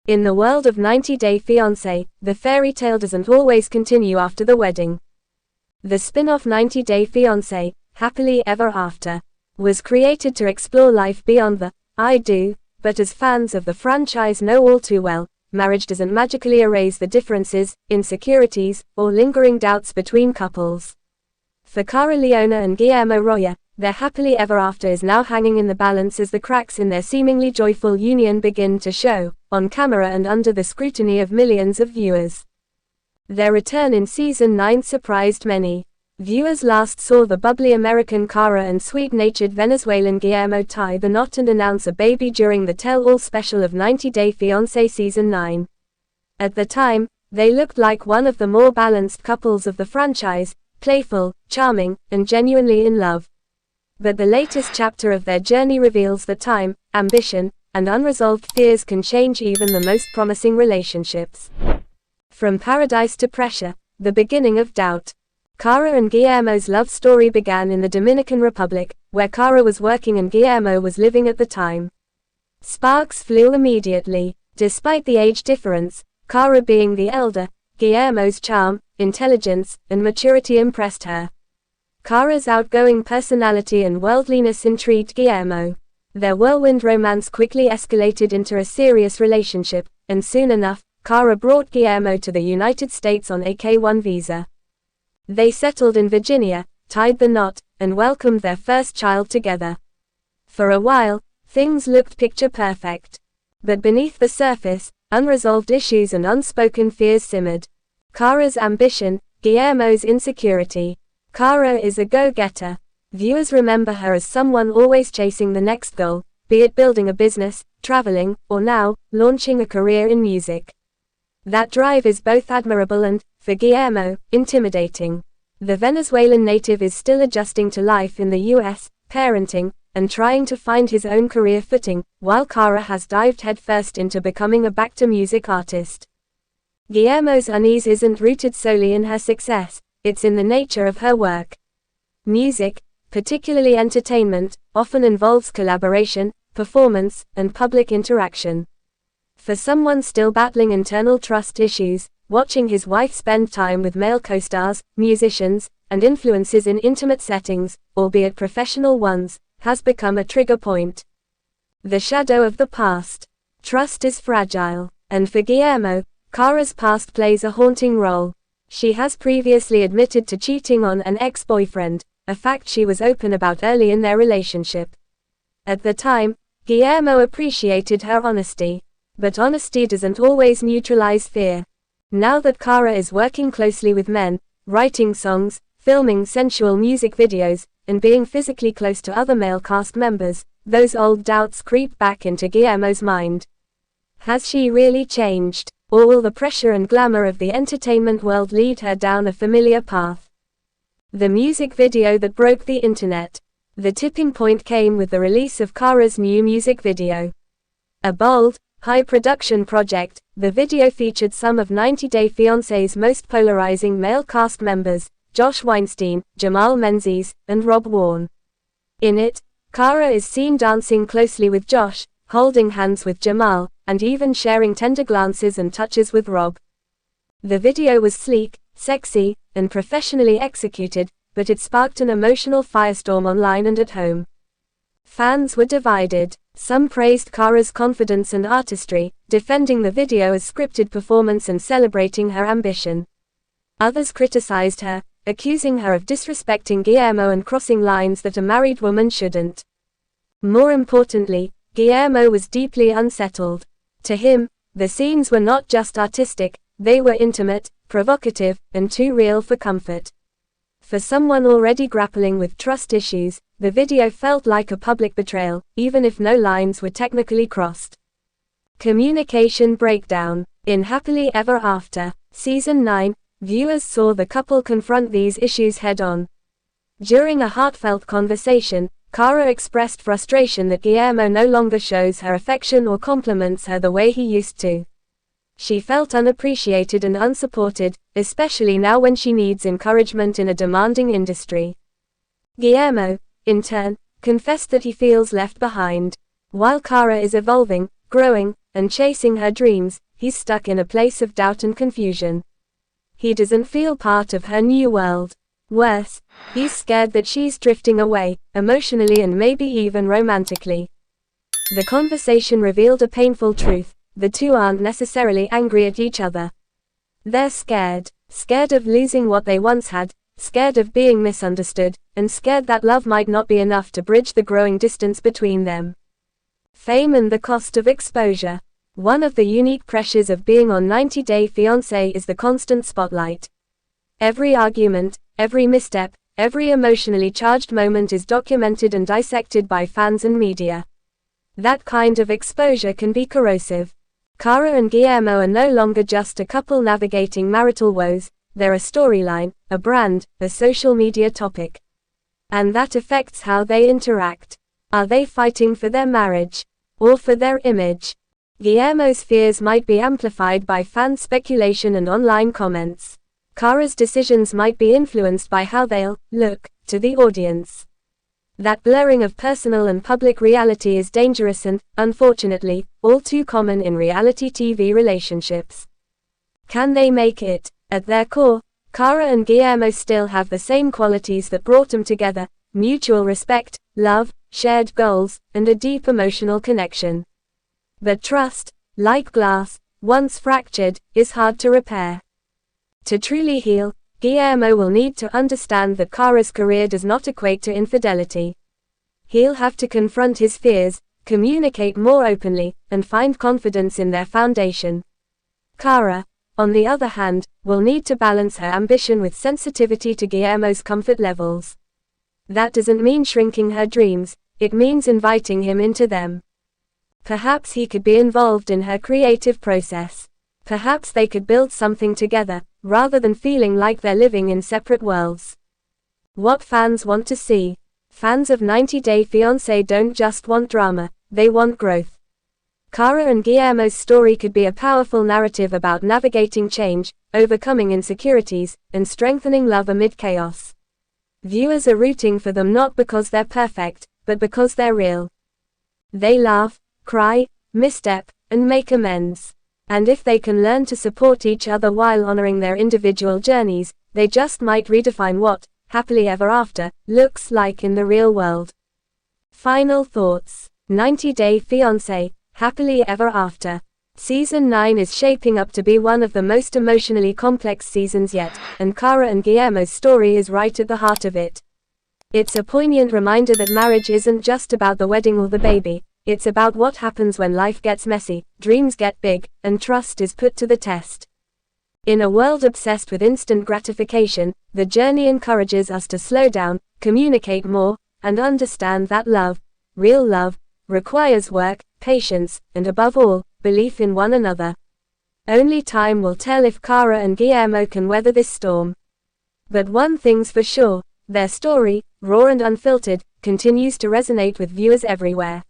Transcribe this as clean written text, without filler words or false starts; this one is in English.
In the world of 90 Day Fiancé, the fairy tale doesn't always continue after the wedding. The spin-off 90 Day Fiancé, Happily Ever After, was created to explore life beyond the I do, but as fans of the franchise know all too well, marriage doesn't magically erase the differences, insecurities, or lingering doubts between couples. For Cara Leona and Guillermo Roya, their happily ever after is now hanging in the balance as the cracks in their seemingly joyful union begin to show, on camera and under the scrutiny of millions of viewers. Their return in Season 9 surprised many. Viewers last saw the bubbly American Cara and sweet-natured Venezuelan Guillermo tie the knot and announce a baby during the tell-all special of 90 Day Fiancé Season 9. At the time, they looked like one of the more balanced couples of the franchise, playful, charming, and genuinely in love. But the latest chapter of their journey reveals that time, ambition, and unresolved fears can change even the most promising relationships. From paradise to pressure, the beginning of doubt. Cara and Guillermo's love story began in the Dominican Republic, where Cara was working and Guillermo was living at the time. Sparks flew immediately. Despite the age difference, Cara being the elder, Guillermo's charm, intelligence, and maturity impressed her. Cara's outgoing personality and worldliness intrigued Guillermo. Their whirlwind romance quickly escalated into a serious relationship, and soon enough, Cara brought Guillermo to the United States on a K-1 visa. They settled in Virginia, tied the knot, and welcomed their first child together. For a while, things looked picture perfect. But beneath the surface, unresolved issues and unspoken fears simmered. Cara's ambition, Guillermo's insecurity. Cara is a go-getter. Viewers remember her as someone always chasing the next goal, be it building a business, traveling, or now, launching a career in music. That drive is both admirable and, for Guillermo, intimidating. The Venezuelan native is still adjusting to life in the US, parenting, and trying to find his own career footing, while Cara has dived headfirst into becoming a back-to-music artist. Guillermo's unease isn't rooted solely in her success, it's in the nature of her work. Music, particularly entertainment, often involves collaboration, performance, and public interaction. For someone still battling internal trust issues, watching his wife spend time with male co-stars, musicians, and influences in intimate settings, albeit professional ones, has become a trigger point. The shadow of the past. Trust is fragile, and for Guillermo, Cara's past plays a haunting role. She has previously admitted to cheating on an ex-boyfriend, a fact she was open about early in their relationship. At the time, Guillermo appreciated her honesty. But honesty doesn't always neutralize fear. Now that Cara is working closely with men, writing songs, filming sensual music videos, and being physically close to other male cast members, those old doubts creep back into Guillermo's mind. Has she really changed? Or will the pressure and glamour of the entertainment world lead her down a familiar path? The music video that broke the internet. The tipping point came with the release of Cara's new music video. A bold, high-production project, the video featured some of 90 Day Fiancé's most polarizing male cast members, Josh Weinstein, Jamal Menzies, and Rob Warren. In it, Cara is seen dancing closely with Josh, holding hands with Jamal, and even sharing tender glances and touches with Rob. The video was sleek, sexy, and professionally executed, but it sparked an emotional firestorm online and at home. Fans were divided. Some praised Cara's confidence and artistry, defending the video as scripted performance and celebrating her ambition. Others criticized her, accusing her of disrespecting Guillermo and crossing lines that a married woman shouldn't. More importantly, Guillermo was deeply unsettled. To him, the scenes were not just artistic, they were intimate, provocative, and too real for comfort. For someone already grappling with trust issues, the video felt like a public betrayal, even if no lines were technically crossed. Communication breakdown. In Happily Ever After, Season 9, viewers saw the couple confront these issues head-on. During a heartfelt conversation, Cara expressed frustration that Guillermo no longer shows her affection or compliments her the way he used to. She felt unappreciated and unsupported, especially now when she needs encouragement in a demanding industry. Guillermo, in turn, confessed that he feels left behind. While Cara is evolving, growing, and chasing her dreams, he's stuck in a place of doubt and confusion. He doesn't feel part of her new world. Worse, he's scared that she's drifting away, emotionally and maybe even romantically. The conversation revealed a painful truth: the two aren't necessarily angry at each other. They're scared. Scared of losing what they once had, scared of being misunderstood, and scared that love might not be enough to bridge the growing distance between them. Fame and the cost of exposure. One of the unique pressures of being on 90 Day Fiancé is the constant spotlight. Every argument, every misstep, every emotionally charged moment is documented and dissected by fans and media. That kind of exposure can be corrosive. Cara and Guillermo are no longer just a couple navigating marital woes, they're a storyline, a brand, a social media topic. And that affects how they interact. Are they fighting for their marriage? Or for their image? Guillermo's fears might be amplified by fan speculation and online comments. Cara's decisions might be influenced by how they'll look to the audience. That blurring of personal and public reality is dangerous and, unfortunately, all too common in reality TV relationships. Can they make it? At their core, Cara and Guillermo still have the same qualities that brought them together: mutual respect, love, shared goals, and a deep emotional connection. But trust, like glass, once fractured, is hard to repair. To truly heal, Guillermo will need to understand that Cara's career does not equate to infidelity. He'll have to confront his fears, communicate more openly, and find confidence in their foundation. Cara, on the other hand, will need to balance her ambition with sensitivity to Guillermo's comfort levels. That doesn't mean shrinking her dreams, it means inviting him into them. Perhaps he could be involved in her creative process. Perhaps they could build something together, rather than feeling like they're living in separate worlds. What fans want to see. Fans of 90 Day Fiancé don't just want drama, they want growth. Cara and Guillermo's story could be a powerful narrative about navigating change, overcoming insecurities, and strengthening love amid chaos. Viewers are rooting for them not because they're perfect, but because they're real. They laugh, cry, misstep, and make amends. And if they can learn to support each other while honoring their individual journeys, they just might redefine what happily ever after looks like in the real world. Final thoughts. 90 Day Fiancé, happily ever after. Season 9 is shaping up to be one of the most emotionally complex seasons yet, and Cara and Guillermo's story is right at the heart of it. It's a poignant reminder that marriage isn't just about the wedding or the baby. It's about what happens when life gets messy, dreams get big, and trust is put to the test. In a world obsessed with instant gratification, the journey encourages us to slow down, communicate more, and understand that love, real love, requires work, patience, and above all, belief in one another. Only time will tell if Cara and Guillermo can weather this storm. But one thing's for sure, their story, raw and unfiltered, continues to resonate with viewers everywhere.